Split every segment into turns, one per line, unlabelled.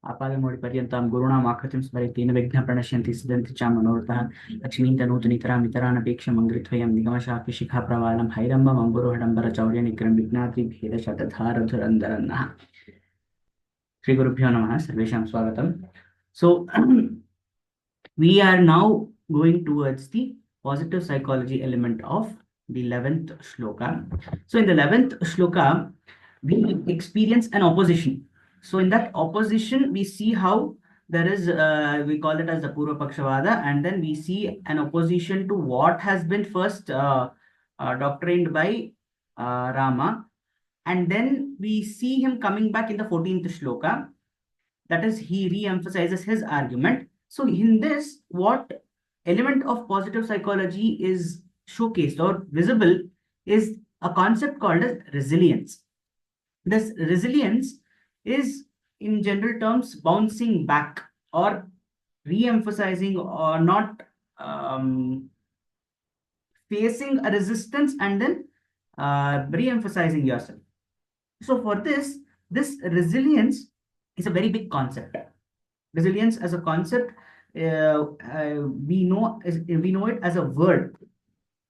आपादमौलिपर्यन्तां गुरूणामाकृतिं स्मरेत् तेन विघ्नाः प्रणश्यन्ति सिद्धन्ति च मनोरथाः लक्ष्मीन्तनूतनितरामितरानपेक्षमङ्गृध्वयं निगमशाखिशिखाप्रवालं हैरम्बमम्बुरोहडम्बरचौर्यनिग्रहं विघ्नाद्रिभेदशतधारधुरन्धरन्नः श्रीगुरुभ्यो नमः सर्वेषां स्वागतम्. So we are now going towards the positive psychology element of the 11th shloka. So in the 11th shloka, we experience an opposition. So in that opposition, we see how there is, we call it as the Purva Pakshavada, and then we see an opposition to what has been first doctrined by Rama. And then we see him coming back in the 14th shloka. That is, he re-emphasizes his argument. So in this, what element of positive psychology is showcased or visible is a concept called as resilience. This resilience is, in general terms, bouncing back or re-emphasizing or not facing a resistance and then re-emphasizing yourself. So for this resilience is a very big concept. Resilience as a concept, we know it as a word.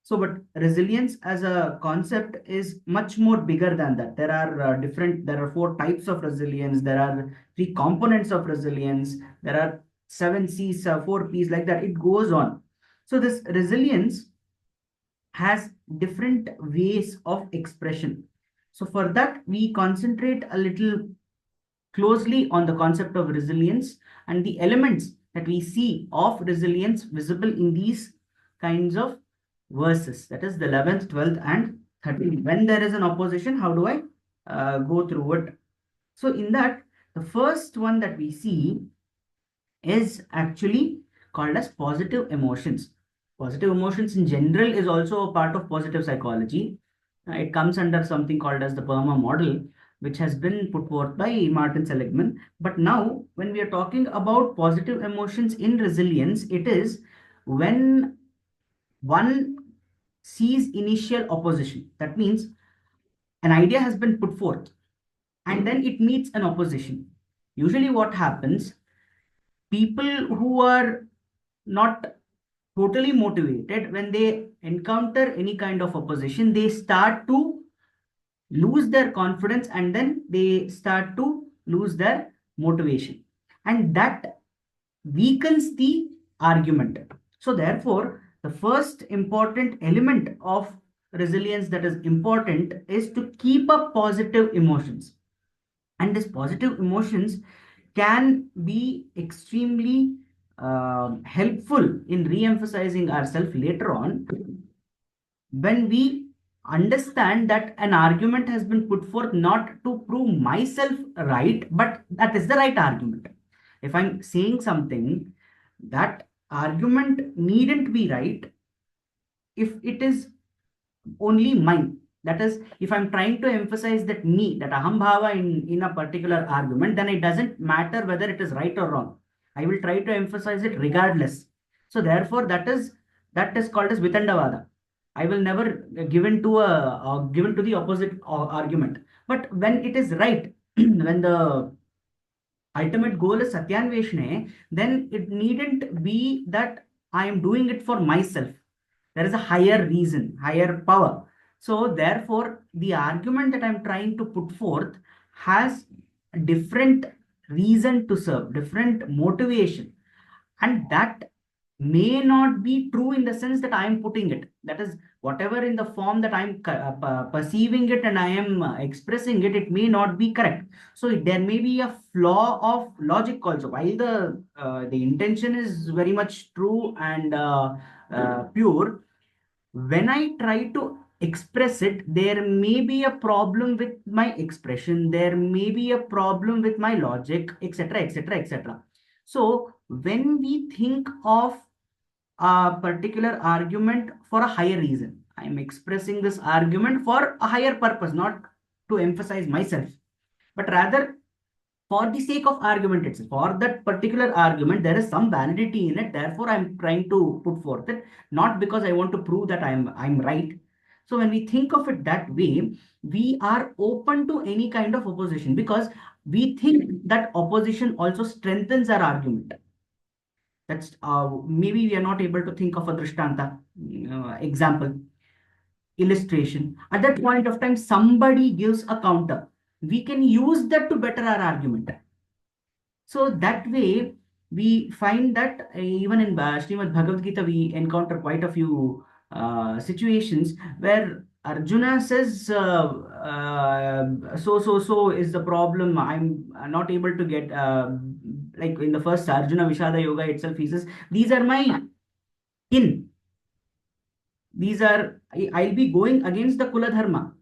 So, but resilience as a concept is much more bigger than that. There are there are 4 types of resilience. There are 3 components of resilience. There are 7 C's, 4 P's, like that. It goes on. So this resilience has different ways of expression. So for that, we concentrate a little closely on the concept of resilience and the elements that we see of resilience visible in these kinds of verses. That is the 11th, 12th, and 13th. When there is an opposition, how do I go through it? So in that, the first one that we see is actually called as positive emotions. Positive emotions in general is also a part of positive psychology. It comes under something called as the PERMA model, which has been put forth by Martin Seligman. But now, when we are talking about positive emotions in resilience, it is when one sees initial opposition. That means an idea has been put forth and then it meets an opposition. Usually what happens, people who are not totally motivated, when they encounter any kind of opposition, they start to lose their confidence and then they start to lose their motivation, and that weakens the argument. So therefore, the first important element of resilience that is important is to keep up positive emotions, and these positive emotions can be extremely helpful in re-emphasizing ourselves later on when we understand that an argument has been put forth not to prove myself right, but that is the right argument. If I'm saying something, that argument needn't be right if it is only mine. That is, if I'm trying to emphasize that that aham bhava in a particular argument, then it doesn't matter whether it is right or wrong. I will try to emphasize it regardless. So therefore, that is called as vitandavada. I will never given to the opposite argument. But when it is right, when the ultimate goal is satyanveshne, then it needn't be that I am doing it for myself. There is a higher reason, higher power. So therefore, the argument that I'm trying to put forth has a different reason to serve, different motivation. And that may not be true in the sense that I am putting it. That is, whatever in the form that I'm perceiving it and I am expressing it, it may not be correct. So there may be a flaw of logic also. While the intention is very much true and pure, when I try to express it, there may be a problem with my expression, there may be a problem with my logic, etc., etc., etc. So when we think of a particular argument for a higher reason, I am expressing this argument for a higher purpose, not to emphasize myself, but rather for the sake of argument itself. For that particular argument, there is some validity in it. Therefore, I'm trying to put forth it, not because I want to prove that I'm right. So when we think of it that way, we are open to any kind of opposition because we think that opposition also strengthens our argument. That's maybe we are not able to think of a drishtanta, example, illustration. At that point of time, somebody gives a counter. We can use that to better our argument. So that way, we find that even in Srimad Bhagavad Gita, we encounter quite a few situations where Arjuna says, so is the problem. I'm not able to get, like in the first Arjuna Vishada Yoga itself, he says, these are my kin. These are, I'll be going against the Kula Dharma.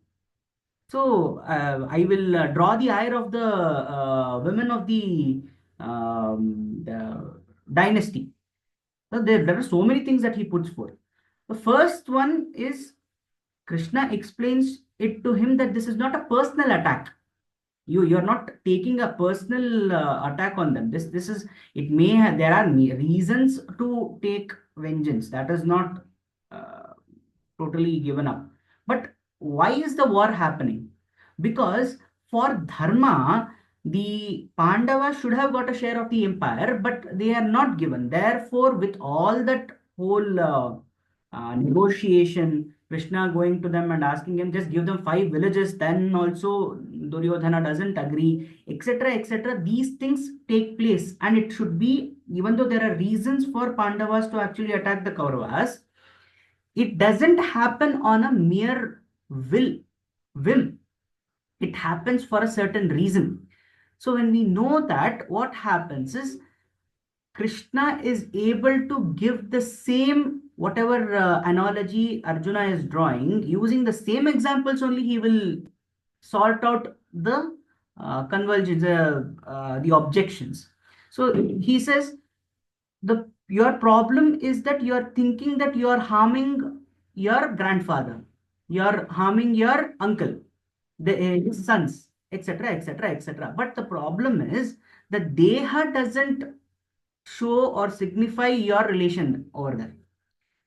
So I will draw the ire of the women of the dynasty. So there are so many things that he puts forth. The first one is Krishna explains it to him that this is not a personal attack. You're not taking a personal attack on them. This is, it may have, there are reasons to take vengeance. That is not uh, totally given up. But why is the war happening? Because for dharma, the Pandavas should have got a share of the empire, but they are not given. Therefore, with all that whole negotiation, Krishna going to them and asking them, just give them 5 villages, then also Duryodhana doesn't agree, etc., etc. These things take place, and it should be, even though there are reasons for Pandavas to actually attack the Kauravas, it doesn't happen on a mere whim. It happens for a certain reason. So when we know that, what happens is Krishna is able to give the same, whatever analogy Arjuna is drawing, using the same examples only, he will sort out the convergence, the objections. So he says, the your problem is that you are thinking that you are harming your grandfather, you are harming your uncle, his sons, etc., etc., etc. But the problem is that deha doesn't show or signify your relation over there.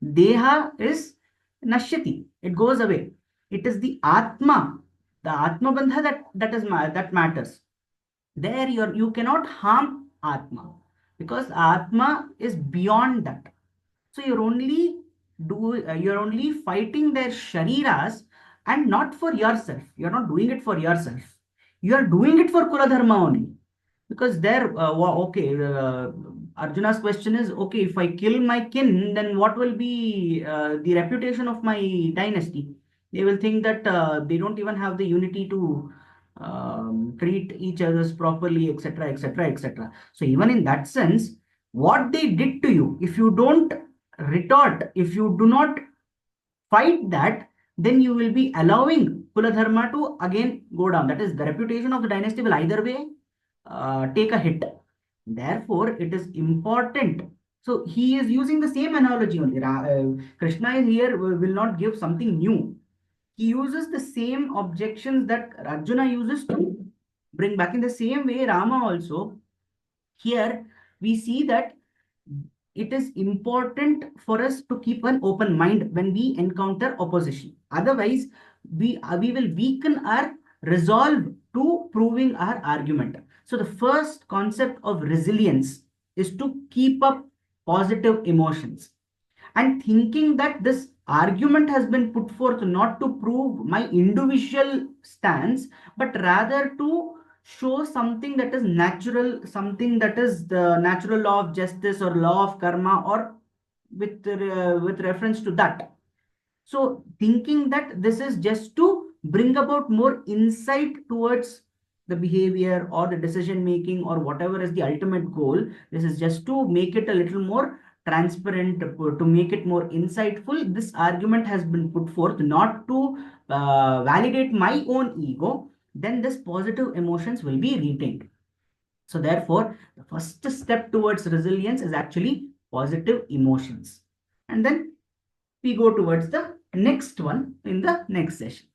Deha is nashyati, it goes away. It is the atma bandha that matters. There you cannot harm atma because atma is beyond that. So you're only fighting their shariras and not for yourself. You're not doing it for yourself. You are doing it for kula dharma only. Because there, okay, Arjuna's question is, okay, if I kill my kin, then what will be the reputation of my dynasty? They will think that they don't even have the unity to treat each others properly, etc., etc., etc. So even in that sense, what they did to you, if you don't retort, if you do not fight that, then you will be allowing Kula Dharma to again go down. That is, the reputation of the dynasty will either way take a hit. Therefore, it is important. So he is using the same analogy only. Krishna is here, will not give something new. He uses the same objections that Arjuna uses to bring back. In the same way, Rama also, here we see that it is important for us to keep an open mind when we encounter opposition. Otherwise, we will weaken our resolve to proving our argument. So the first concept of resilience is to keep up positive emotions and thinking that this argument has been put forth not to prove my individual stance, but rather to show something that is natural, something that is the natural law of justice or law of karma, or with reference to that. So thinking that this is just to bring about more insight towards the behavior or the decision making or whatever is the ultimate goal, this is just to make it a little more transparent, to make it more insightful. This argument has been put forth not to validate my own ego, then this positive emotions will be retained. So therefore, the first step towards resilience is actually positive emotions. And then we go towards the next one in the next session.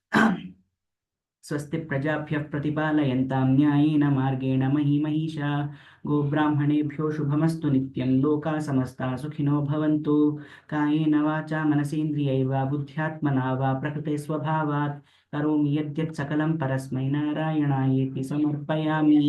स्वस्ति प्रजाभ्यः प्रतिपालयन्तां न्यायेन मार्गेण महीमहीषा गोब्राह्मणेभ्यो शुभमस्तु नित्यं लोकाः समस्ताः सुखिनो भवन्तु कायेन वाचा मनसेन्द्रियैर्वा बुद्ध्यात्मना वा प्रकृते स्वभावात् करोमि यद्यत् सकलं परस्मै नारायणायेति समर्पयामि।